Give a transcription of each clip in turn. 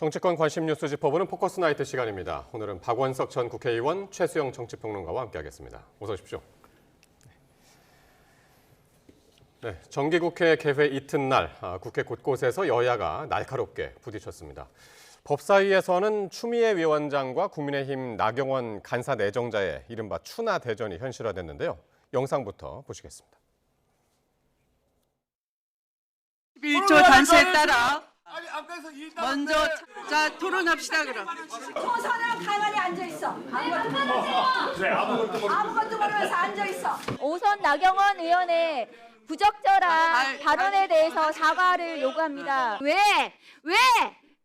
정치권 관심 뉴스 짚어보는 포커스 나이트 시간입니다. 오늘은 박원석 전 국회의원, 최수영 정치평론가와 함께하겠습니다. 어서 오십시오. 네, 정기국회 개회 이튿날 국회 곳곳에서 여야가 날카롭게 부딪혔습니다. 법사위에서는 추미애 위원장과 국민의힘 나경원 간사 내정자의 이른바 추나 대전이 현실화됐는데요. 영상부터 보시겠습니다. 11조 단서에 따라 먼저 자 토론합시다. 그럼 초선은 가만히 앉아 있어. 아무것도 모르면서 앉아 있어. 오선 나경원 의원의 부적절한 발언에 대해서 사과를 요구합니다. 왜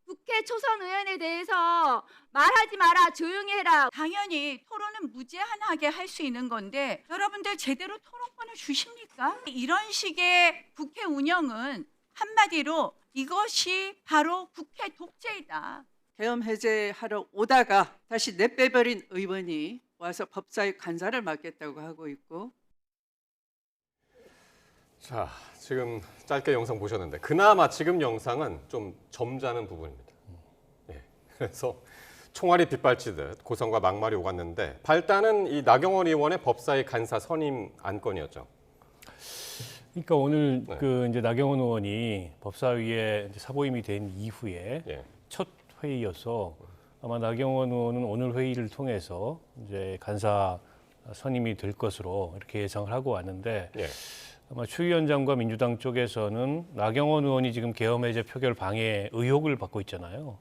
국회 초선 의원에 대해서 말하지 마라, 조용히 해라. 당연히 토론은 무제한하게 할 수 있는 건데 여러분들 제대로 토론권을 주십니까? 이런 식의 국회 운영은 한마디로 이것이 바로 국회 독재이다. 계엄 해제하러 오다가 다시 내빼버린 의원이 와서 법사위 간사를 맡겠다고 하고 있고. 자, 지금 짧게 영상 보셨는데 그나마 지금 영상은 좀 점잖은 부분입니다. 예, 그래서 총알이 빗발치듯 고성과 막말이 오갔는데 발단은 이 나경원 의원의 법사위 간사 선임 안건이었죠. 그러니까 오늘 이제 나경원 의원이 법사위에 이제 사보임이 된 이후에 첫 회의여서 아마 나경원 의원은 오늘 회의를 통해서 이제 간사 선임이 될 것으로 이렇게 예상을 하고 왔는데 아마 추 위원장과 민주당 쪽에서는 나경원 의원이 지금 계엄 해제 표결 방해 의혹을 받고 있잖아요.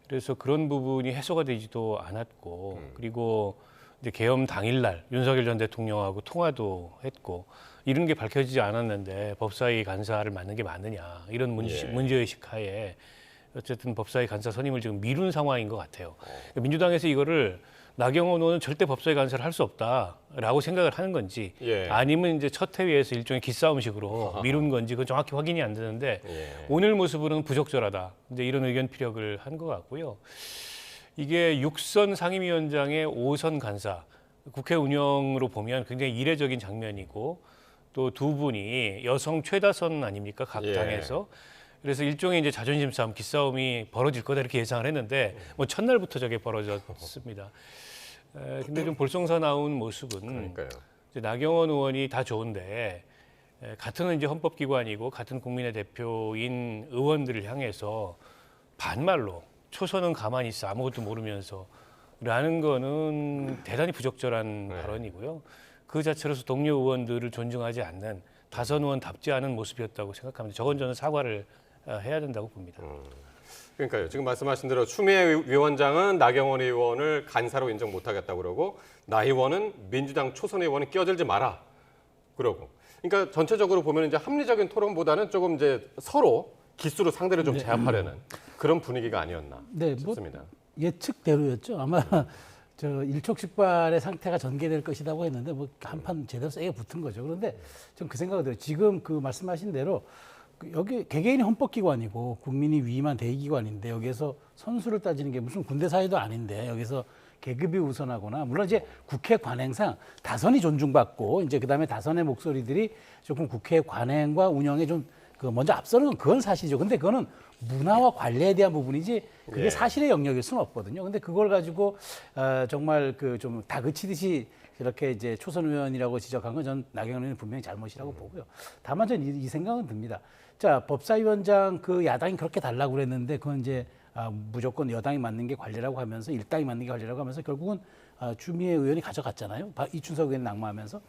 그래서 그런 부분이 해소가 되지도 않았고 그리고 이제 계엄 당일날 윤석열 전 대통령하고 통화도 했고 이런 게 밝혀지지 않았는데 법사위 간사를 맡는 게 맞느냐 이런 문제의식 하에 어쨌든 법사위 간사 선임을 지금 미룬 상황인 것 같아요. 민주당에서 이거를 나경원 의원은 절대 법사위 간사를 할 수 없다라고 생각을 하는 건지 아니면 이제 첫 회의에서 일종의 기싸움식으로 미룬 건지 그건 정확히 확인이 안 되는데 오늘 모습으로는 부적절하다 이제 이런 의견 피력을 한 것 같고요. 이게 6선 상임위원장의 5선 간사 국회 운영으로 보면 굉장히 이례적인 장면이고 또 두 분이 여성 최다선 아닙니까 각 당에서. 그래서 일종의 이제 자존심 싸움, 기싸움이 벌어질 거다 이렇게 예상을 했는데 뭐 첫날부터 저게 벌어졌습니다. 근데 좀 볼썽사 나온 모습은 이제 나경원 의원이 다 좋은데 같은 이제 헌법기관이고 같은 국민의 대표인 의원들을 향해서 반말로 초선은 가만히 있어 아무것도 모르면서 라는 거는 대단히 부적절한 발언이고요. 그 자체로서 동료 의원들을 존중하지 않는 다선 의원답지 않은 모습이었다고 생각합니다. 저건 저는 사과를 해야 된다고 봅니다. 그러니까요. 지금 말씀하신 대로 추미애 위원장은 나경원 의원을 간사로 인정 못하겠다고 그러고 나 의원은 민주당 초선 의원은 끼어들지 마라 그러고. 그러니까 전체적으로 보면 이제 합리적인 토론보다는 조금 이제 서로 기수로 상대를 좀 제압하려는 그런 분위기가 아니었나 싶습니다. 뭐 예측대로였죠. 아마 저 일촉즉발의 상태가 전개될 것이라고 했는데 뭐 한판 제대로 세게 붙은 거죠. 그런데 전 그 생각이 들어요. 지금 그 말씀하신 대로 여기 개개인이 헌법기관이고 국민이 위임한 대의기관인데 여기에서 선수를 따지는 게 무슨 군대 사회도 아닌데 여기서 계급이 우선하거나 물론 이제 국회 관행상 다선이 존중받고 이제 그다음에 다선의 목소리들이 조금 국회 관행과 운영에 좀 그 먼저 앞서는 건 그건 사실이죠. 근데 그거는 문화와 관례에 대한 부분이지 그게 사실의 영역일 수는 없거든요. 근데 그걸 가지고 정말 그 좀 다그치듯이 이렇게 이제 초선 의원이라고 지적한 건 전 나경원 의원이 분명히 잘못이라고 보고요. 다만 전 이 생각은 듭니다. 자, 법사위원장 그 야당이 그렇게 달라고 그랬는데 그건 이제 무조건 여당이 맞는 게 관리라고 하면서 일당이 맞는 게 관리라고 하면서 결국은 추미애 의원이 가져갔잖아요. 이춘석 의원이 낙마하면서.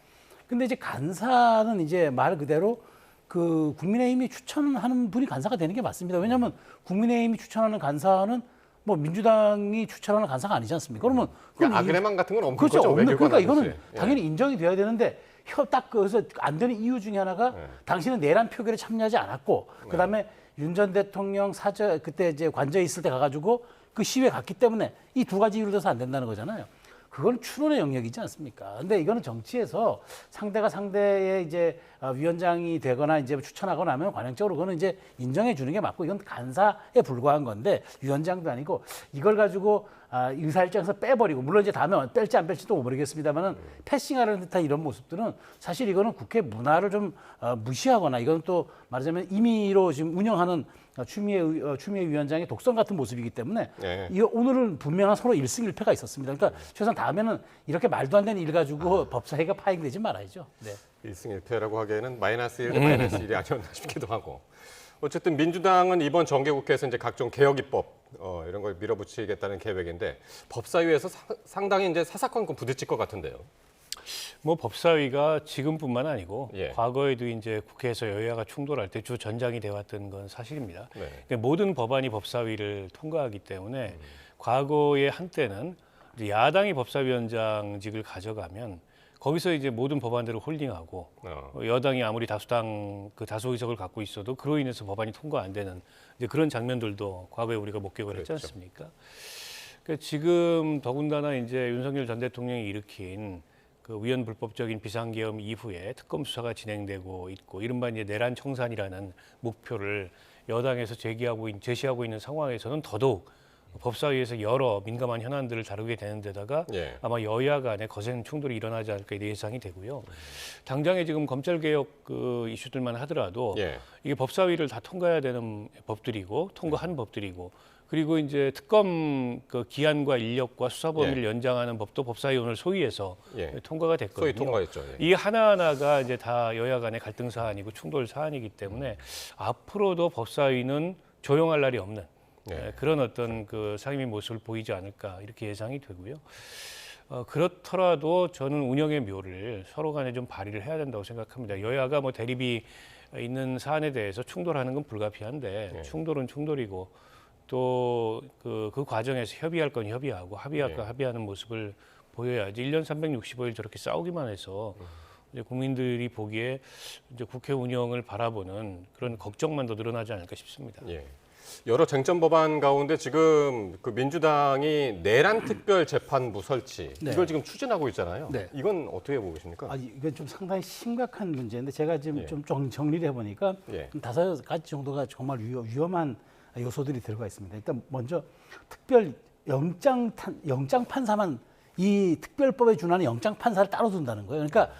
근데 이제 간사는 이제 말 그대로 그 국민의힘이 추천하는 분이 간사가 되는 게 맞습니다. 왜냐하면 국민의힘이 추천하는 간사는 뭐 민주당이 추천하는 간사가 아니지 않습니까? 그러면 아그레만 같은 건 없는 그렇죠. 거죠. 없는 그러니까 이거는 당연히 인정이 돼야 되는데 딱 그래서 안 되는 이유 중에 하나가 당신은 내란 표결에 참여하지 않았고 그다음에 윤 전 대통령 그때 이제 관저에 있을 때 가가지고 그 시위에 갔기 때문에 이 두 가지 이유를 들어서 안 된다는 거잖아요. 그건 추론의 영역이지 않습니까? 근데 이거는 정치에서 상대가 상대의 이제 위원장이 되거나 이제 추천하거나 하면 관행적으로 그거는 이제 인정해 주는 게 맞고 이건 간사에 불과한 건데 위원장도 아니고 이걸 가지고 의사일정에서 빼버리고 물론 이제 다음에 뺄지 안 뺄지도 모르겠습니다만은 패싱하는 듯한 이런 모습들은 사실 이거는 국회 문화를 좀 무시하거나 이건 또 말하자면 임의로 지금 운영하는 추미애 위원장의 독선 같은 모습이기 때문에 네. 이 오늘은 분명한 서로 일승일패가 있었습니다. 그러니까 최소한 다음에는 이렇게 말도 안 되는 일 가지고 법사위가 파행되지 말아야죠. 네. 1승 1패라고 하기에는 마이너스 1대 마이너스 1이 아니었나 싶기도 하고. 어쨌든 민주당은 이번 정개국회에서 이제 각종 개혁 입법 이런 걸 밀어붙이겠다는 계획인데 법사위에서 상당히 이제 사사건건 부딪힐 것 같은데요. 뭐 법사위가 지금뿐만 아니고 예. 과거에도 이제 국회에서 여야가 충돌할 때 주 전장이 되어왔던 건 사실입니다. 네. 그러니까 모든 법안이 법사위를 통과하기 때문에 과거에 한때는 이제 야당이 법사위원장직을 가져가면 거기서 이제 모든 법안들을 홀딩하고 여당이 아무리 다수 의석을 갖고 있어도 그로 인해서 법안이 통과 안 되는 이제 그런 장면들도 과거에 우리가 목격을 했지 그랬죠. 않습니까? 그러니까 지금 더군다나 이제 윤석열 전 대통령이 일으킨 그 위헌 불법적인 비상계엄 이후에 특검 수사가 진행되고 있고 이른바 이제 내란 청산이라는 목표를 여당에서 제시하고 있는 상황에서는 더더욱 법사위에서 여러 민감한 현안들을 다루게 되는 데다가 예. 아마 여야 간에 거센 충돌이 일어나지 않을까 예상이 되고요. 당장에 지금 검찰개혁 그 이슈들만 하더라도 예. 이게 법사위를 다 통과해야 되는 법들이고 통과한 법들이고 그리고 이제 특검 그 기한과 인력과 수사 범위를 연장하는 법도 법사위 오늘 소위에서 예. 통과가 됐거든요. 소위 통과했죠. 예. 이 하나하나가 이제 다 여야 간의 갈등 사안이고 충돌 사안이기 때문에 앞으로도 법사위는 조용할 날이 없는 네. 그런 어떤 그 상임위 모습을 보이지 않을까 이렇게 예상이 되고요. 그렇더라도 저는 운영의 묘를 서로 간에 좀 발휘를 해야 된다고 생각합니다. 여야가 뭐 대립이 있는 사안에 대해서 충돌하는 건 불가피한데 네. 충돌은 충돌이고 또 그 과정에서 협의할 건 협의하고 합의할 건 네. 합의하는 모습을 보여야지 1년 365일 저렇게 싸우기만 해서 이제 국민들이 보기에 이제 국회 운영을 바라보는 그런 걱정만 더 늘어나지 않을까 싶습니다. 예. 여러 쟁점 법안 가운데 지금 그 민주당이 내란 특별 재판부 설치 네. 이걸 지금 추진하고 있잖아요. 네. 이건 어떻게 보고 계십니까? 이건 좀 상당히 심각한 문제인데 제가 지금 예. 좀 정리를 해보니까 예. 5가지 정도가 정말 위험한 요소들이 들어가 있습니다. 일단 먼저 특별 영장 판사만 이 특별법에 준하는 영장 판사를 따로 둔다는 거예요. 그러니까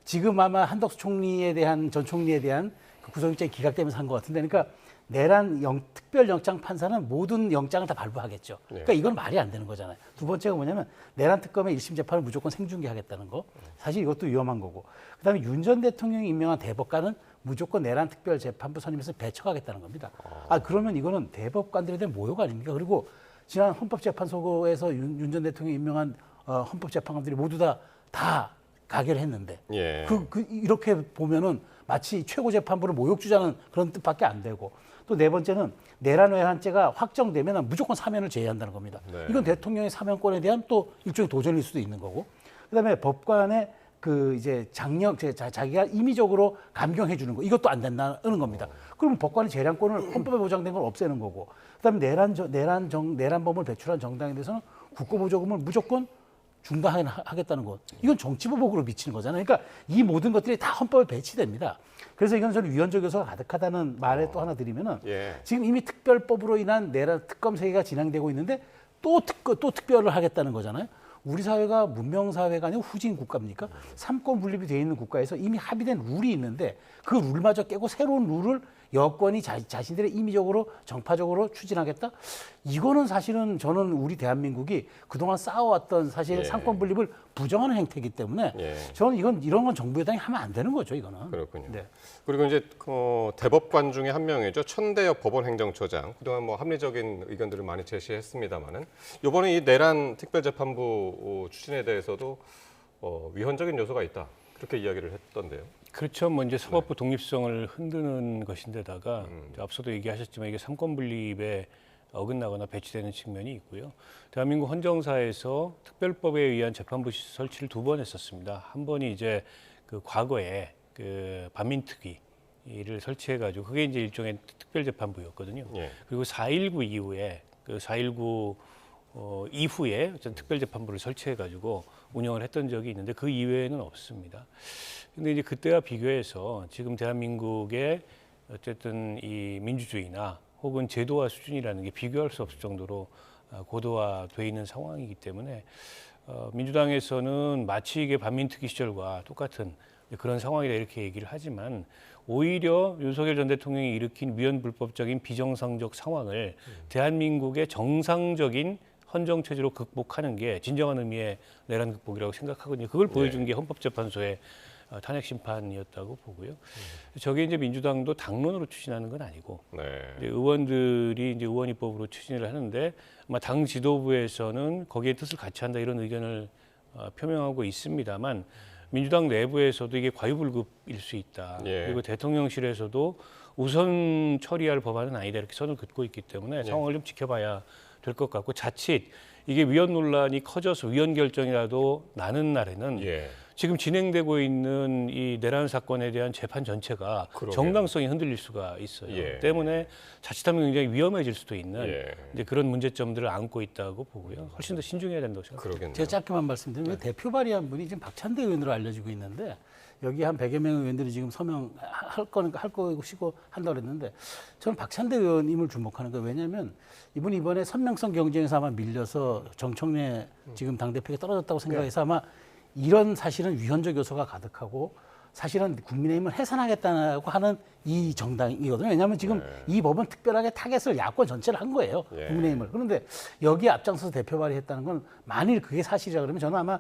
지금 아마 한덕수 총리에 대한 전 총리에 대한 그 구속영장이 기각되면서 한 것 같은데, 그러니까 내란 특별 영장 판사는 모든 영장을 다 발부하겠죠. 그러니까 이건 말이 안 되는 거잖아요. 두 번째가 뭐냐면 내란 특검의 1심 재판을 무조건 생중계하겠다는 거. 사실 이것도 위험한 거고. 그다음에 윤 전 대통령이 임명한 대법관은 무조건 내란 특별 재판부 선임해서 배척하겠다는 겁니다. 그러면 이거는 대법관들에 대한 모욕 아닙니까? 그리고 지난 헌법재판소에서 윤 전 대통령이 임명한 헌법재판관들이 모두 다 가결했는데 예. 이렇게 보면은 마치 최고재판부를 모욕 주자는 그런 뜻밖에 안 되고, 또 네 번째는 내란 외환죄가 확정되면 무조건 사면을 제외한다는 겁니다. 네. 이건 대통령의 사면권에 대한 또 일종의 도전일 수도 있는 거고, 그다음에 법관의 그 이제 자기가 임의적으로 감경해 주는 거, 이것도 안 된다는 겁니다. 그러면 법관의 재량권을 헌법에 보장된 걸 없애는 거고, 그다음에 내란범을 배출한 정당에 대해서는 국고보조금을 무조건 중단하겠다는 것. 이건 정치보복으로 미치는 거잖아요. 그러니까 이 모든 것들이 다 헌법에 배치됩니다. 그래서 이건 저는 위헌적 요소가 가득하다는 말에 또 하나 드리면은, 예. 지금 이미 특별법으로 인한 내란 특검 세계가 진행되고 있는데 또 특별을 하겠다는 거잖아요. 우리 사회가 문명 사회가 아니고 후진 국가입니까? 삼권 분립이 되어 있는 국가에서 이미 합의된 룰이 있는데 그 룰마저 깨고 새로운 룰을 여권이 자신들의 임의적으로 정파적으로 추진하겠다? 이거는 사실은 저는 우리 대한민국이 그동안 쌓아왔던 사실 예. 삼권 분립을 부정하는 행태이기 때문에 예. 저는 이런 건 정부 여당이 하면 안 되는 거죠, 이거는. 그렇군요. 네. 그리고 이제 대법관 중에 한 명이죠. 천대엽 법원행정처장. 그동안 뭐 합리적인 의견들을 많이 제시했습니다만은 이번에 이 내란 특별재판부 추진에 대해서도 위헌적인 요소가 있다. 그렇게 이야기를 했던데요. 그렇죠. 뭐 이제 사법부 독립성을 흔드는 것인데다가 앞서도 얘기하셨지만 이게 삼권 분립에 어긋나거나 배치되는 측면이 있고요. 대한민국 헌정사에서 특별법에 의한 재판부 설치를 2번 했었습니다. 한 번이 이제 그 과거에 그 반민특위를 설치해가지고 그게 이제 일종의 특별재판부였거든요. 예. 그리고 4.19 이후에 그 4.19 이후에 어떤 특별재판부를 설치해가지고 운영을 했던 적이 있는데 그 이외에는 없습니다. 근데 이제 그때와 비교해서 지금 대한민국의 어쨌든 이 민주주의나 혹은 제도화 수준이라는 게 비교할 수 없을 정도로 고도화돼 있는 상황이기 때문에 민주당에서는 마치 이게 반민특위 시절과 똑같은 그런 상황이다 이렇게 얘기를 하지만 오히려 윤석열 전 대통령이 일으킨 위헌 불법적인 비정상적 상황을 대한민국의 정상적인 헌정 체제로 극복하는 게 진정한 의미의 내란 극복이라고 생각하거든요. 그걸 보여준 게 헌법재판소의 탄핵 심판이었다고 보고요. 저게 이제 민주당도 당론으로 추진하는 건 아니고 이제 의원들이 이제 의원 입법으로 추진을 하는데 아마 당 지도부에서는 거기에 뜻을 같이 한다 이런 의견을 표명하고 있습니다만 민주당 내부에서도 이게 과유불급일 수 있다. 그리고 대통령실에서도 우선 처리할 법안은 아니다 이렇게 선을 긋고 있기 때문에 상황을 좀 지켜봐야 될 것 같고 자칫 이게 위헌 논란이 커져서 위헌 결정이라도 나는 날에는 지금 진행되고 있는 이 내란 사건에 대한 재판 전체가 정당성이 흔들릴 수가 있어요. 때문에 자칫하면 굉장히 위험해질 수도 있는 이제 그런 문제점들을 안고 있다고 보고요. 훨씬 더 신중해야 된다고 생각합니다. 제가 짧게만 말씀드리면 대표 발의한 분이 지금 박찬대 의원으로 알려지고 있는데 여기 한 100여 명의 의원들이 지금 서명할 것이고 한다고 그랬는데 저는 박찬대 의원님을 주목하는 거예요. 왜냐하면 이분이 이번에 선명성 경쟁에서 아마 밀려서 정청래 지금 당대표가 떨어졌다고 생각해서 아마 이런 사실은 위헌적 요소가 가득하고 사실은 국민의힘을 해산하겠다고 하는 이 정당이거든요. 왜냐하면 지금 이 법은 특별하게 타겟을 야권 전체를 한 거예요. 국민의힘을. 그런데 여기에 앞장서서 대표 발의했다는 건 만일 그게 사실이라 그러면 저는 아마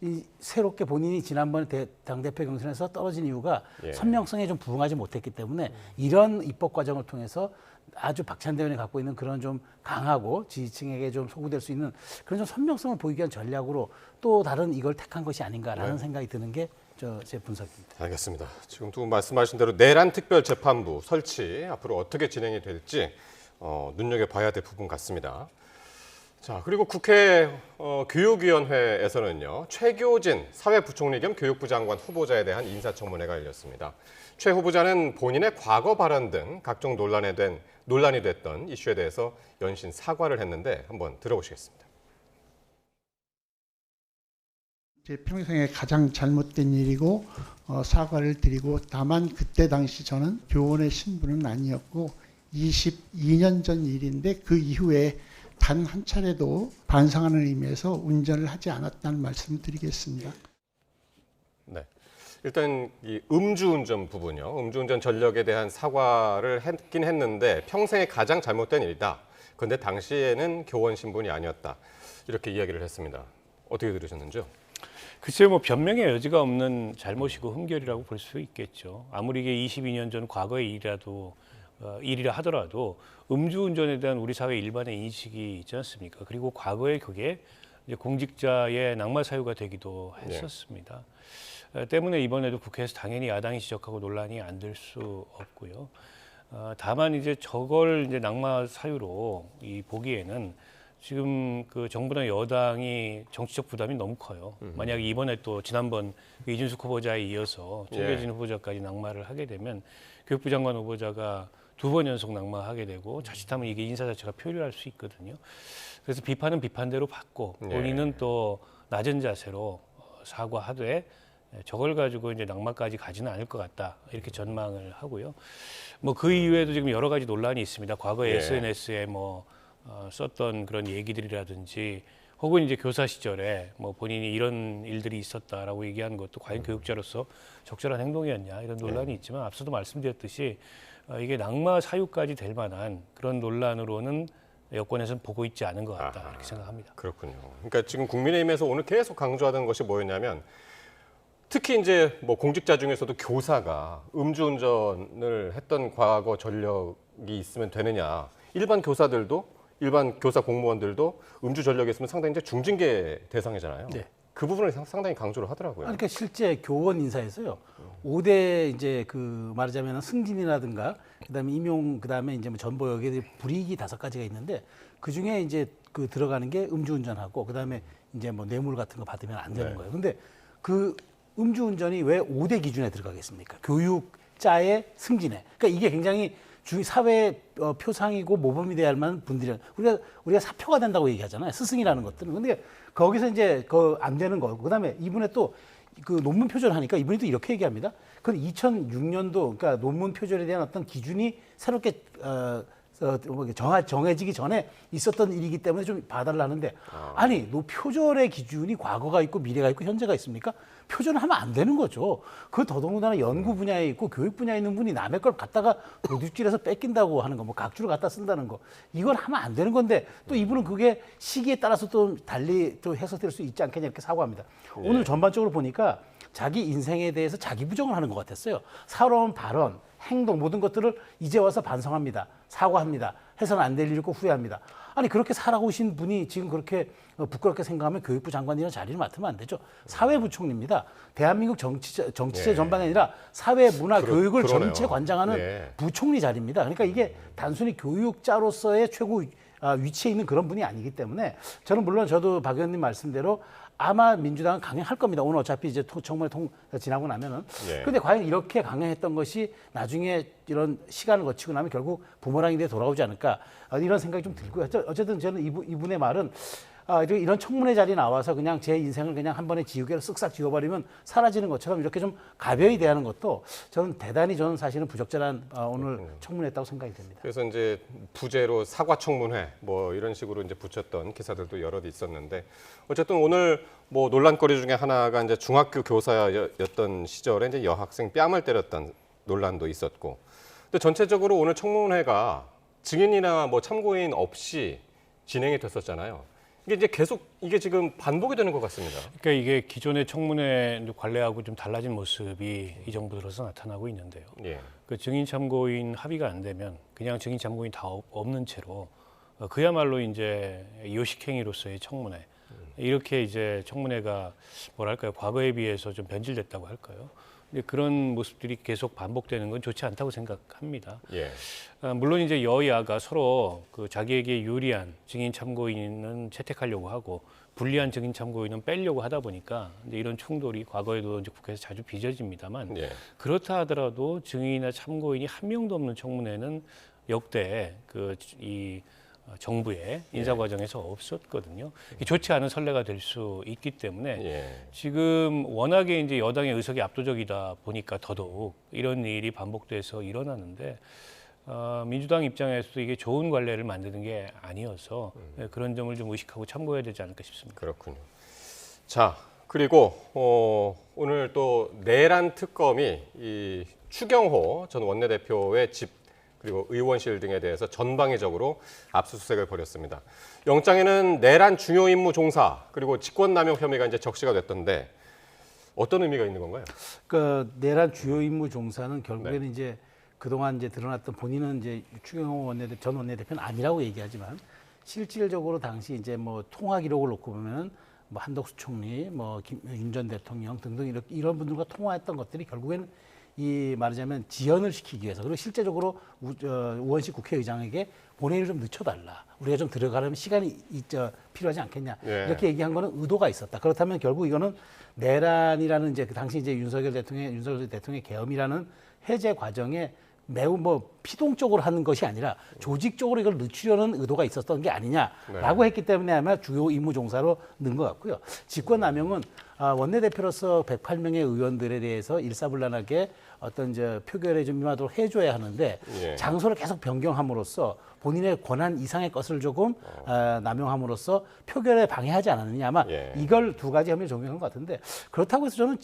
이 새롭게 본인이 지난번에 당대표 경선에서 떨어진 이유가 선명성에 좀 부응하지 못했기 때문에 이런 입법 과정을 통해서 아주 박찬대 의원이 갖고 있는 그런 좀 강하고 지지층에게 좀 소구될 수 있는 그런 좀 선명성을 보이기 위한 전략으로 또 다른 이걸 택한 것이 아닌가라는 생각이 드는 게 제 분석입니다. 알겠습니다. 지금 두 분 말씀하신 대로 내란 특별재판부 설치 앞으로 어떻게 진행이 될지 눈여겨봐야 될 부분 같습니다. 자, 그리고 국회 교육위원회에서는요. 최교진 사회부총리 겸 교육부 장관 후보자에 대한 인사청문회가 열렸습니다. 최 후보자는 본인의 과거 발언 등 각종 논란이 됐던 이슈에 대해서 연신 사과를 했는데 한번 들어보시겠습니다. 제 평생에 가장 잘못된 일이고 사과를 드리고 다만 그때 당시 저는 교원의 신분은 아니었고 22년 전 일인데 그 이후에 단 한 차례도 반성하는 의미에서 운전을 하지 않았다는 말씀을 드리겠습니다. 네. 일단 이 음주운전 부분요. 음주운전 전력에 대한 사과를 했긴 했는데 평생에 가장 잘못된 일이다. 그런데 당시에는 교원 신분이 아니었다. 이렇게 이야기를 했습니다. 어떻게 들으셨는지요? 글쎄요, 뭐 변명의 여지가 없는 잘못이고 흠결이라고 볼 수 있겠죠. 아무리 이게 22년 전 과거의 일이라 하더라도 음주운전에 대한 우리 사회 일반의 인식이 있지 않습니까? 그리고 과거에 그게 이제 공직자의 낙마 사유가 되기도 했었습니다. 때문에 이번에도 국회에서 당연히 야당이 지적하고 논란이 안 될 수 없고요. 다만 이제 저걸 이제 낙마 사유로 보기에는 지금 그 정부나 여당이 정치적 부담이 너무 커요. 만약에 이번에 또 지난번 이준석 후보자에 이어서 최교진 후보자까지 낙마를 하게 되면 교육부 장관 후보자가 2번 연속 낙마하게 되고 자칫하면 이게 인사 자체가 표류할 수 있거든요. 그래서 비판은 비판대로 받고 본인은 또 낮은 자세로 사과하되 저걸 가지고 이제 낙마까지 가지는 않을 것 같다 이렇게 전망을 하고요. 뭐 그 이후에도 지금 여러 가지 논란이 있습니다. 과거에 SNS에 썼던 그런 얘기들이라든지 혹은 이제 교사 시절에 뭐 본인이 이런 일들이 있었다라고 얘기한 것도 과연 교육자로서 적절한 행동이었냐 이런 논란이 있지만 앞서도 말씀드렸듯이 이게 낙마 사유까지 될 만한 그런 논란으로는 여권에서는 보고 있지 않은 것 같다 이렇게 생각합니다. 그렇군요. 그러니까 지금 국민의힘에서 오늘 계속 강조하던 것이 뭐였냐면 특히 이제 뭐 공직자 중에서도 교사가 음주운전을 했던 과거 전력이 있으면 되느냐. 일반 교사 공무원들도 음주 전력이 있으면 상당히 이제 중징계 대상이잖아요. 그 부분을 상당히 강조를 하더라고요. 그러니까 실제 교원 인사에서요. 5대 이제 그 말하자면 승진이라든가 그다음에 임용 그다음에 이제 뭐 전보 여기에 불이익이 5가지가 있는데 그 중에 이제 그 들어가는 게 음주운전하고 그다음에 이제 뭐 뇌물 같은 거 받으면 안 되는 거예요. 근데 그 음주운전이 왜 5대 기준에 들어가겠습니까? 교육자의 승진에. 그러니까 이게 굉장히 사회 표상이고 모범이 돼야 할 만한 분들이 우리가 사표가 된다고 얘기하잖아요. 스승이라는 것들은. 근데 거기서 이제 안 되는 거고. 그다음에 이분에 또 그 논문 표절하니까 이분이 또 이렇게 얘기합니다. 그 2006년도 그러니까 논문 표절에 대한 어떤 기준이 새롭게 정해지기 전에 있었던 일이기 때문에 좀 봐달라는데 아니 표절의 기준이 과거가 있고 미래가 있고 현재가 있습니까? 표절을 하면 안 되는 거죠. 그 더더군다나 연구 분야에 있고 교육 분야에 있는 분이 남의 걸 갖다가 도둑질해서 뺏긴다고 하는 거, 뭐 각주를 갖다 쓴다는 거, 이건 하면 안 되는 건데 또 이분은 그게 시기에 따라서 또 달리 또 해석될 수 있지 않겠냐 이렇게 사고합니다. 오늘 전반적으로 보니까 자기 인생에 대해서 자기 부정을 하는 것 같았어요. 살아온 발언, 행동 모든 것들을 이제 와서 반성합니다. 사과합니다. 해서는 안 될 일을 꼭 후회합니다. 아니 그렇게 살아오신 분이 지금 그렇게 부끄럽게 생각하면 교육부 장관이라는 자리를 맡으면 안 되죠. 사회부총리입니다. 대한민국 정치체 전반이 아니라 사회, 문화, 교육을 그러네요. 전체 관장하는 부총리 자리입니다. 그러니까 이게 단순히 교육자로서의 최고 위치에 있는 그런 분이 아니기 때문에 저는 물론 저도 박 의원님 말씀대로 아마 민주당은 강행할 겁니다. 오늘 어차피 이제 청문회 지나고 나면은. 근데 과연 이렇게 강행했던 것이 나중에 이런 시간을 거치고 나면 결국 부모랑이 돼 돌아오지 않을까 이런 생각이 좀 들고요. 어쨌든 저는 이분의 말은 이런 청문회 자리에 나와서 그냥 제 인생을 그냥 한 번에 지우개로 쓱싹 지워버리면 사라지는 것처럼 이렇게 좀 가벼이 대하는 것도 저는 사실은 부적절한 오늘 청문회였다고 생각이 됩니다. 그래서 이제 부제로 사과 청문회 뭐 이런 식으로 이제 붙였던 기사들도 여럿 있었는데 어쨌든 오늘 뭐 논란거리 중에 하나가 이제 중학교 교사였던 시절에 이제 여학생 뺨을 때렸던 논란도 있었고, 근데 전체적으로 오늘 청문회가 증인이나 뭐 참고인 없이 진행이 됐었잖아요. 이게 이제 계속 이게 지금 반복이 되는 것 같습니다. 그러니까 이게 기존의 청문회 관례하고 좀 달라진 모습이 이 정부 들어서 나타나고 있는데요. 그 증인 참고인 합의가 안 되면 그냥 증인 참고인 다 없는 채로 그야말로 이제 요식행위로서의 청문회 이렇게 이제 청문회가 뭐랄까요 과거에 비해서 좀 변질됐다고 할까요? 근데 그런 모습들이 계속 반복되는 건 좋지 않다고 생각합니다. 물론 이제 여야가 서로 그 자기에게 유리한 증인 참고인은 채택하려고 하고 불리한 증인 참고인은 빼려고 하다 보니까 이제 이런 충돌이 과거에도 이제 국회에서 자주 빚어집니다만 그렇다 하더라도 증인이나 참고인이 한 명도 없는 청문회는 역대 이 정부의 인사 과정에서 없었거든요. 좋지 않은 선례가 될 수 있기 때문에 지금 워낙에 이제 여당의 의석이 압도적이다 보니까 더더욱 이런 일이 반복돼서 일어나는데 민주당 입장에서도 이게 좋은 관례를 만드는 게 아니어서 그런 점을 좀 의식하고 참고해야 되지 않을까 싶습니다. 그렇군요. 자, 그리고 오늘 또 내란 특검이 이 추경호 전 원내대표의 집 그리고 의원실 등에 대해서 전방위적으로 압수수색을 벌였습니다. 영장에는 내란 중요 임무 종사 그리고 직권남용 혐의가 이제 적시가 됐던데 어떤 의미가 있는 건가요? 그 내란 주요 임무 종사는 결국에는 이제 그동안 이제 드러났던 본인은 이제 추경호 전 원내대표는 아니라고 얘기하지만 실질적으로 당시 이제 뭐 통화 기록을 놓고 보면은 뭐 한덕수 총리, 뭐 윤 전 대통령 등등 이런 분들과 통화했던 것들이 결국에는 이 말하자면 지연을 시키기 위해서 그리고 실제적으로 우원식 국회의장에게 본회의를 좀 늦춰달라. 우리가 좀 들어가려면 시간이 필요하지 않겠냐. 이렇게 얘기한 거는 의도가 있었다. 그렇다면 결국 이거는 내란이라는 이제 그 당시 이제 윤석열 대통령의 계엄이라는 해제 과정에 매우 뭐 피동적으로 하는 것이 아니라 조직적으로 이걸 늦추려는 의도가 있었던 게 아니냐라고 했기 때문에 아마 주요 임무 종사로 넣은 것 같고요. 직권남용은 원내대표로서 108명의 의원들에 대해서 일사불란하게 어떤 이제 표결에 좀 임하도록 해줘야 하는데 장소를 계속 변경함으로써 본인의 권한 이상의 것을 조금 남용함으로써 표결에 방해하지 않았느냐 아마 이걸 두 가지 혐의를 적용한 것 같은데 그렇다고 해서 저는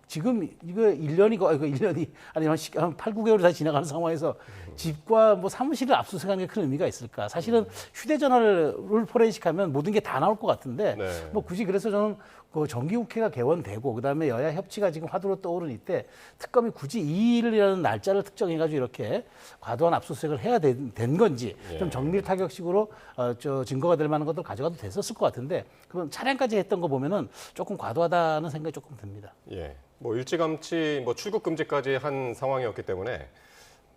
지금 이거 1년이 아니 한 8, 9개월이 다 지나가는 상황에서 집과 뭐 사무실을 압수수색하는 게 큰 의미가 있을까? 사실은 휴대전화를 포렌식하면 모든 게 다 나올 것 같은데 뭐 굳이 그래서 저는 그 정기국회가 개원되고 그다음에 여야 협치가 지금 화두로 떠오르는 이때 특검이 굳이 2일이라는 날짜를 특정해가지고 이렇게 과도한 압수수색을 해야 된 건지 좀 정밀타격식으로 증거가 될 만한 것들 가져가도 됐었을 것 같은데 그럼 차량까지 했던 거 보면은 조금 과도하다는 생각이 조금 듭니다. 뭐 일찌감치 뭐 출국 금지까지 한 상황이었기 때문에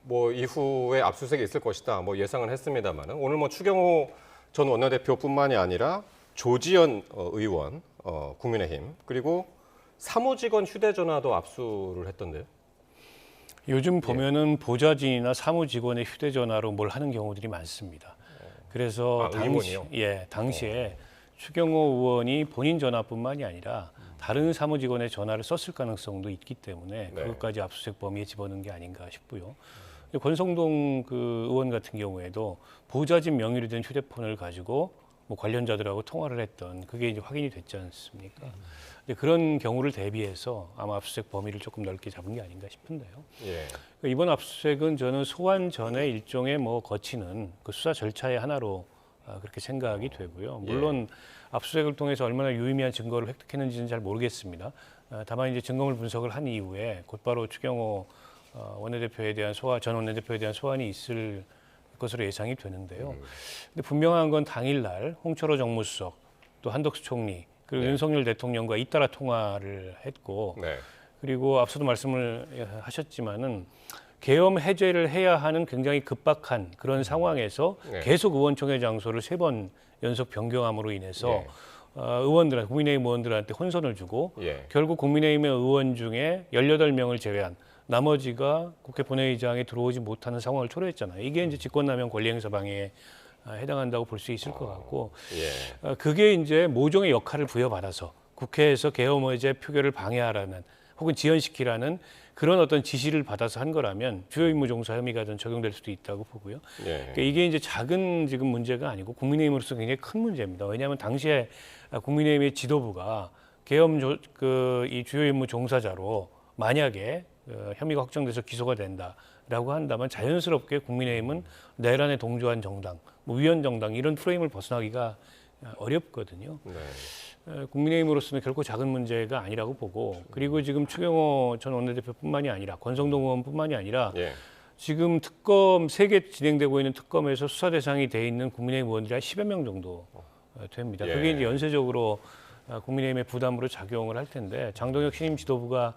뭐 이후에 압수수색이 있을 것이다 뭐 예상은 했습니다만 오늘 뭐 추경호 전 원내대표뿐만이 아니라 조지현 의원 국민의힘 그리고 사무직원 휴대전화도 압수를 했던데요. 요즘 보면은 보좌진이나 사무직원의 휴대전화로 뭘 하는 경우들이 많습니다. 그래서 당시에 추경호 의원이 본인 전화뿐만이 아니라 다른 사무직원의 전화를 썼을 가능성도 있기 때문에 그것까지 압수수색 범위에 집어넣은 게 아닌가 싶고요. 근데 권성동 그 의원 같은 경우에도 보좌진 명의로 된 휴대폰을 가지고 뭐 관련자들하고 통화를 했던 그게 이제 확인이 됐지 않습니까? 근데 그런 경우를 대비해서 아마 압수수색 범위를 조금 넓게 잡은 게 아닌가 싶은데요. 예. 그러니까 이번 압수수색은 저는 소환 전에 일종의 뭐 거치는 그 수사 절차의 하나로 그렇게 생각이 되고요. 물론 압수수색을 통해서 얼마나 유의미한 증거를 획득했는지는 잘 모르겠습니다. 다만 이제 증거물 분석을 한 이후에 곧바로 추경호 원내대표에 대한 전 원내대표에 대한 소환이 있을 것으로 예상이 되는데요. 근데 분명한 건 당일날 홍철호 정무수석 또 한덕수 총리 그리고 윤석열 대통령과 잇따라 통화를 했고 그리고 앞서도 말씀을 하셨지만은 계엄 해제를 해야 하는 굉장히 급박한 그런 상황에서 계속 의원총회 장소를 3번 연속 변경함으로 인해서 의원들한테 국민의힘 의원들한테 혼선을 주고 결국 국민의힘의 의원 중에 18명을 제외한 나머지가 국회 본회의장에 들어오지 못하는 상황을 초래했잖아요. 이게 이제 직권남용 권리행사 방해에 해당한다고 볼 수 있을 것 같고 그게 이제 모종의 역할을 부여받아서 국회에서 계엄 해제 표결을 방해하라는 혹은 지연시키라는 그런 어떤 지시를 받아서 한 거라면 주요 임무 종사 혐의가 좀 적용될 수도 있다고 보고요. 그러니까 이게 이제 작은 지금 문제가 아니고 국민의힘으로서 굉장히 큰 문제입니다. 왜냐하면 당시에 국민의힘의 지도부가 계엄 이 주요 임무 종사자로 만약에 혐의가 확정돼서 기소가 된다라고 한다면 자연스럽게 국민의힘은 내란에 동조한 정당, 뭐 위헌 정당 이런 프레임을 벗어나기가 어렵거든요. 국민의힘으로서는 결코 작은 문제가 아니라고 보고 그리고 지금 추경호 전 원내대표뿐만이 아니라 권성동 의원뿐만이 아니라 지금 특검 3개 진행되고 있는 특검에서 수사 대상이 돼 있는 국민의힘 의원들이 한 10여 명 정도 됩니다. 그게 이제 연쇄적으로 국민의힘의 부담으로 작용을 할 텐데 장동혁 신임 지도부가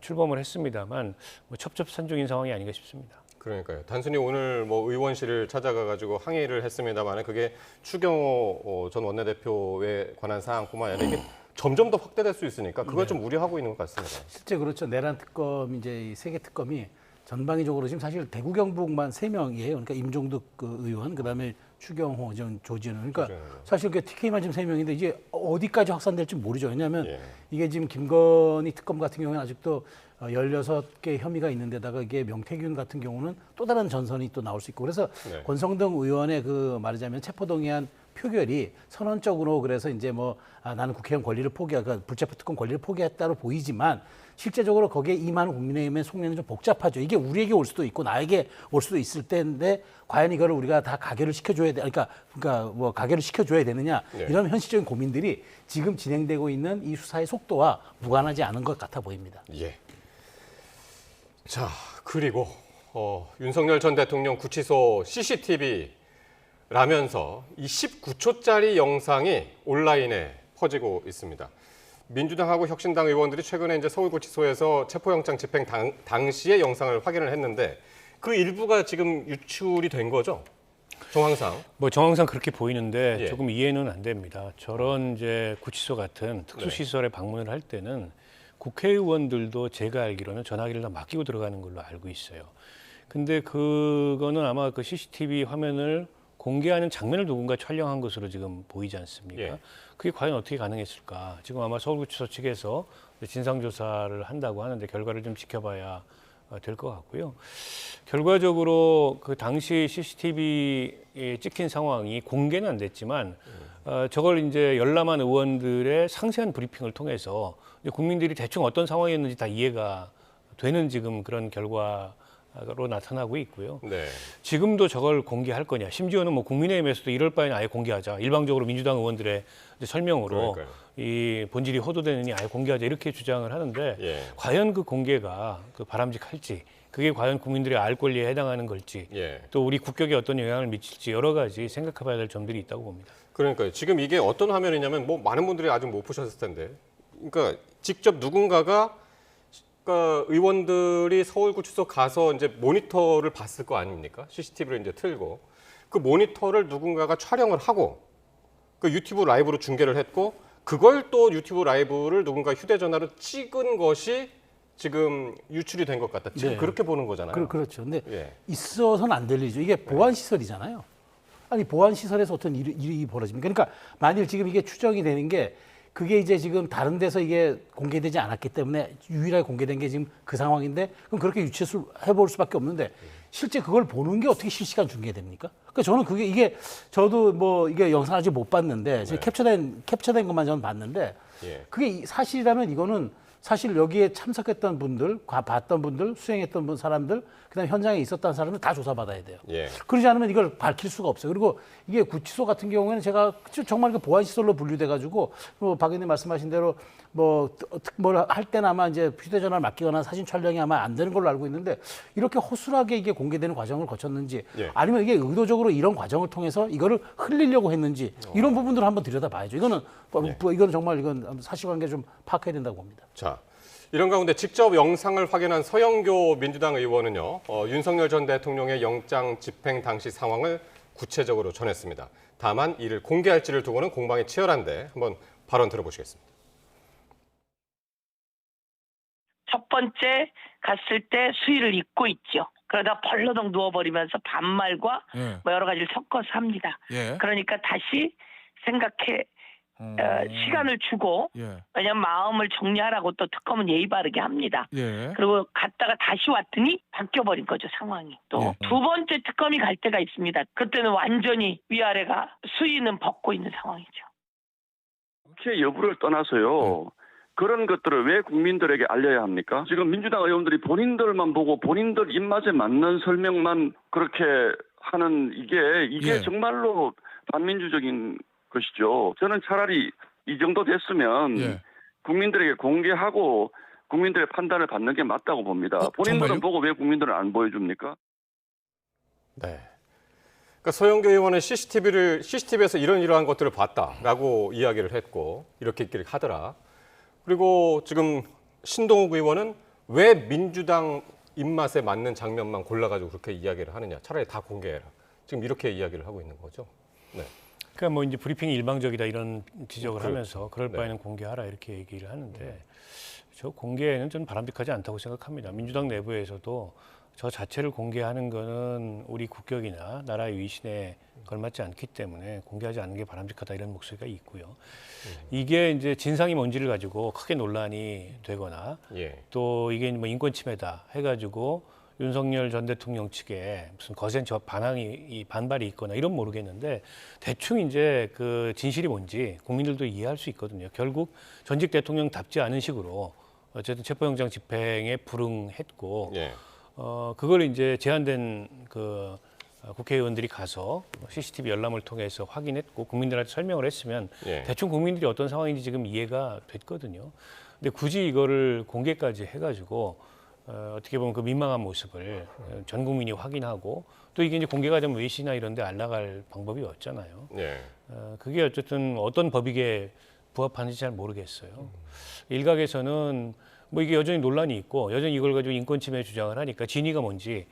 출범을 했습니다만 뭐 첩첩산중인 상황이 아닌가 싶습니다. 그러니까요. 단순히 오늘 뭐 의원실을 찾아가가지고 항의를 했습니다만 그게 추경호 전 원내대표에 관한 사항뿐만 아니라 이게 점점 더 확대될 수 있으니까 그걸 좀 우려하고 있는 것 같습니다. 실제 그렇죠. 내란 특검 이제 이 3개 특검이 전방위적으로 지금 사실 대구 경북만 3명이에요. 그러니까 임종득 그 의원, 그다음에 추경호, 조진우. 그러니까 사실 그 TK만 지금 3명인데 이제 어디까지 확산될지 모르죠. 왜냐하면 이게 지금 김건희 특검 같은 경우는 아직도 16개 혐의가 있는데다가 이게 명태균 같은 경우는 또 다른 전선이 또 나올 수 있고 그래서 권성동 의원의 그 말하자면 체포동의안 표결이 선언적으로 그래서 이제 뭐 나는 국회의원 권리를 그러니까 불체포 특권 권리를 포기했다로 보이지만 실제적으로 거기에 임하는 국민의힘의 속내는 좀 복잡하죠. 이게 우리에게 올 수도 있고 나에게 올 수도 있을 때인데 과연 이거를 우리가 다 가결을 시켜줘야 돼. 그러니까 뭐 가결을 시켜줘야 되느냐 이런 현실적인 고민들이 지금 진행되고 있는 이 수사의 속도와 무관하지 않은 것 같아 보입니다. 자 그리고 윤석열 전 대통령 구치소 CCTV라면서 이 19초짜리 영상이 온라인에 퍼지고 있습니다. 민주당하고 혁신당 의원들이 최근에 이제 서울구치소에서 체포영장 집행 당시의 영상을 확인을 했는데 그 일부가 지금 유출이 된 거죠? 정황상? 뭐 정황상 그렇게 보이는데 조금 이해는 안 됩니다. 저런 이제 구치소 같은 특수시설에 방문을 할 때는 국회의원들도 제가 알기로는 전화기를 다 맡기고 들어가는 걸로 알고 있어요. 근데 그거는 아마 그 CCTV 화면을 공개하는 장면을 누군가 촬영한 것으로 지금 보이지 않습니까? 그게 과연 어떻게 가능했을까? 지금 아마 서울구치소 측에서 진상조사를 한다고 하는데 결과를 좀 지켜봐야 될 것 같고요. 결과적으로 그 당시 CCTV에 찍힌 상황이 공개는 안 됐지만 저걸 이제 열람한 의원들의 상세한 브리핑을 통해서 국민들이 대충 어떤 상황이었는지 다 이해가 되는 지금 그런 결과로 나타나고 있고요. 지금도 저걸 공개할 거냐. 심지어는 뭐 국민의힘에서도 이럴 바에는 아예 공개하자. 일방적으로 민주당 의원들의 설명으로 이 본질이 호도되느니 아예 공개하자 이렇게 주장을 하는데 과연 그 공개가 그 바람직할지 그게 과연 국민들의 알 권리에 해당하는 걸지 또 우리 국격에 어떤 영향을 미칠지 여러 가지 생각해봐야 될 점들이 있다고 봅니다. 그러니까요. 지금 이게 어떤 화면이냐면 뭐 많은 분들이 아직 못 보셨을 텐데 그러니까 직접 누군가가 그러니까 의원들이 서울구치소 가서 이제 모니터를 봤을 거 아닙니까? CCTV를 이제 틀고 그 모니터를 누군가가 촬영을 하고 그 유튜브 라이브로 중계를 했고 그걸 또 유튜브 라이브를 누군가 휴대전화로 찍은 것이 지금 유출이 된 것 같다. 지금 그렇게 보는 거잖아요. 그렇죠. 근데 있어서는 안 될 일이죠. 이게 보안시설이잖아요. 아니 보안시설에서 어떤 일이 벌어집니까? 그러니까 만일 지금 이게 추정이 되는 게 그게 이제 지금 다른 데서 이게 공개되지 않았기 때문에 유일하게 공개된 게 지금 그 상황인데 그럼 그렇게 유추해볼 수밖에 없는데 실제 그걸 보는 게 어떻게 실시간 중계됩니까? 그러니까 저는 이게 저도 뭐 이게 영상 아직 못 봤는데 네. 캡처된 것만 저는 봤는데 예. 그게 사실이라면 이거는 사실 여기에 참석했던 분들, 봤던 분들, 수행했던 사람들, 그다음에 현장에 있었던 사람들 다 조사받아야 돼요. 예. 그러지 않으면 이걸 밝힐 수가 없어요. 그리고 이게 구치소 같은 경우에는 제가 정말 그 보안시설로 분류돼가지고 뭐 박 의원님 말씀하신 대로 뭘 할 때는 아마 이제 휴대전화를 맡기거나 사진 촬영이 아마 안 되는 걸로 알고 있는데 이렇게 허술하게 이게 공개되는 과정을 거쳤는지 예. 아니면 이게 의도적으로 이런 과정을 통해서 이거를 흘리려고 했는지 이런 부분들을 한번 들여다봐야죠. 이거는 이건 정말 이건 사실관계 좀 파악해야 된다고 봅니다. 자, 이런 가운데 직접 영상을 확인한 서영교 민주당 의원은요, 윤석열 전 대통령의 영장 집행 당시 상황을 구체적으로 전했습니다. 다만 이를 공개할지를 두고는 공방이 치열한데 한번 발언 들어보시겠습니다. 첫 번째 갔을 때 수의를 잊고 있죠. 그러다 벌러덩 누워버리면서 반말과 뭐 여러 가지를 섞어서 합니다. 그러니까 다시 생각해 시간을 주고 왜냐면 마음을 정리하라고 또 특검은 예의 바르게 합니다. 그리고 갔다가 다시 왔더니 바뀌어버린 거죠, 상황이. 또 두 번째 특검이 갈 때가 있습니다. 그때는 완전히 위아래가 수위는 벗고 있는 상황이죠. 국회 여부를 떠나서요. 그런 것들을 왜 국민들에게 알려야 합니까? 지금 민주당 의원들이 본인들만 보고 본인들 입맛에 맞는 설명만 그렇게 하는 이게 정말로 반민주적인 것이죠. 저는 차라리 이 정도 됐으면 국민들에게 공개하고 국민들의 판단을 받는 게 맞다고 봅니다. 본인들은 정말요? 보고 왜 국민들은 안 보여줍니까? 네. 그러니까 서영교 의원은 CCTV에서 이러한 것들을 봤다라고 이야기를 했고 이렇게 하더라. 그리고 지금 신동욱 의원은 왜 민주당 입맛에 맞는 장면만 골라가지고 그렇게 이야기를 하느냐. 차라리 다 공개해라. 지금 이렇게 이야기를 하고 있는 거죠. 네. 그러니까 뭐 이제 브리핑이 일방적이다 이런 지적을 그렇죠. 하면서 그럴 바에는 공개하라 이렇게 얘기를 하는데 저 공개는 좀 바람직하지 않다고 생각합니다. 민주당 내부에서도 저 자체를 공개하는 거는 우리 국격이나 나라의 위신에 걸맞지 않기 때문에 공개하지 않는 게 바람직하다 이런 목소리가 있고요. 이게 이제 진상이 뭔지를 가지고 크게 논란이 되거나 또 이게 뭐 인권 침해다 해가지고 윤석열 전 대통령 측에 무슨 거센 반발이 있거나 이런 모르겠는데 대충 이제 그 진실이 뭔지 국민들도 이해할 수 있거든요. 결국 전직 대통령답지 않은 식으로 어쨌든 체포영장 집행에 불응했고 그걸 이제 제한된 그 국회의원들이 가서 CCTV 열람을 통해서 확인했고 국민들한테 설명을 했으면 대충 국민들이 어떤 상황인지 지금 이해가 됐거든요. 근데 굳이 이거를 공개까지 해가지고 어떻게 보면 그 민망한 모습을 전 국민이 확인하고 또 이게 이제 공개가 되면 외신이나 이런 데 안 나갈 방법이 없잖아요. 그게 어쨌든 어떤 법익에 부합하는지 잘 모르겠어요. 일각에서는 뭐 이게 여전히 논란이 있고 여전히 이걸 가지고 인권 침해 주장을 하니까 진위가 뭔지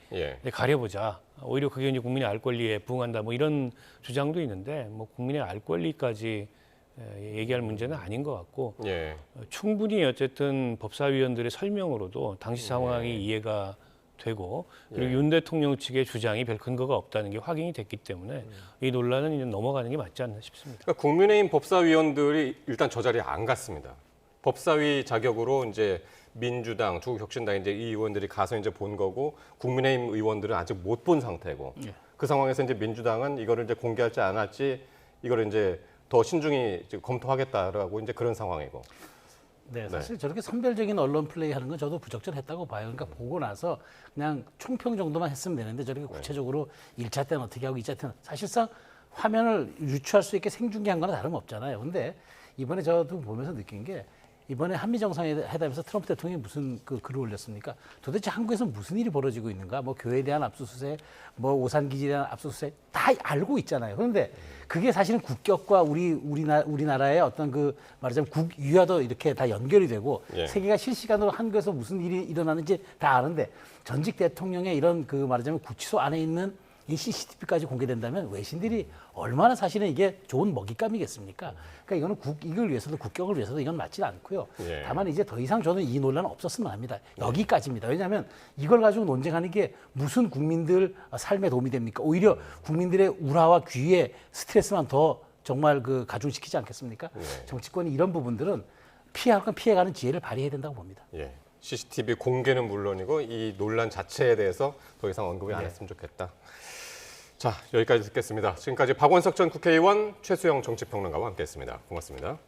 가려보자. 오히려 그게 이제 국민의 알 권리에 부응한다. 뭐 이런 주장도 있는데 뭐 국민의 알 권리까지 얘기할 문제는 아닌 것 같고 충분히 어쨌든 법사위원들의 설명으로도 당시 상황이 이해가 되고 그리고 윤 대통령 측의 주장이 별 근거가 없다는 게 확인이 됐기 때문에 이 논란은 이제 넘어가는 게 맞지 않나 싶습니다. 그러니까 국민의힘 법사위원들이 일단 저 자리에 안 갔습니다. 법사위 자격으로 이제 민주당, 조국혁신당 이제 이 의원들이 가서 이제 본 거고 국민의힘 의원들은 아직 못 본 상태고 그 상황에서 이제 민주당은 이거를 이제 공개할지 안 할지 이거를 이제 더 신중히 검토하겠다라고 이제 그런 상황이고. 네, 사실 저렇게 선별적인 언론 플레이 하는 건 저도 부적절했다고 봐요. 그러니까 보고 나서 그냥 총평 정도만 했으면 되는데 저렇게 구체적으로 1차 때는 어떻게 하고 2차 때는 사실상 화면을 유추할 수 있게 생중계한 거나 다름없잖아요. 근데 이번에 저도 보면서 느낀 게 이번에 한미 정상회담에서 트럼프 대통령이 무슨 그 글을 올렸습니까? 도대체 한국에서 무슨 일이 벌어지고 있는가? 뭐 교회에 대한 압수수색, 뭐 오산 기지에 대한 압수수색 다 알고 있잖아요. 그런데 그게 사실은 국격과 우리나라의 어떤 그 말하자면 국위와도 이렇게 다 연결이 되고 세계가 실시간으로 한국에서 무슨 일이 일어나는지 다 아는데 전직 대통령의 이런 그 말하자면 구치소 안에 있는 이 CCTV까지 공개된다면 외신들이 얼마나 사실은 이게 좋은 먹잇감이겠습니까? 그러니까 이거는 이걸 위해서도 국격을 위해서도 이건 맞지 않고요. 다만 이제 더 이상 저는 이 논란은 없었으면 합니다. 여기까지입니다. 왜냐하면 이걸 가지고 논쟁하는 게 무슨 국민들 삶에 도움이 됩니까? 오히려 국민들의 우라와 귀에 스트레스만 더 정말 그 가중시키지 않겠습니까? 정치권이 이런 부분들은 피해가는 지혜를 발휘해야 된다고 봅니다. CCTV 공개는 물론이고 이 논란 자체에 대해서 더 이상 언급이 안 했으면 좋겠다. 자, 여기까지 듣겠습니다. 지금까지 박원석 전 국회의원, 최수영 정치평론가와 함께했습니다. 고맙습니다.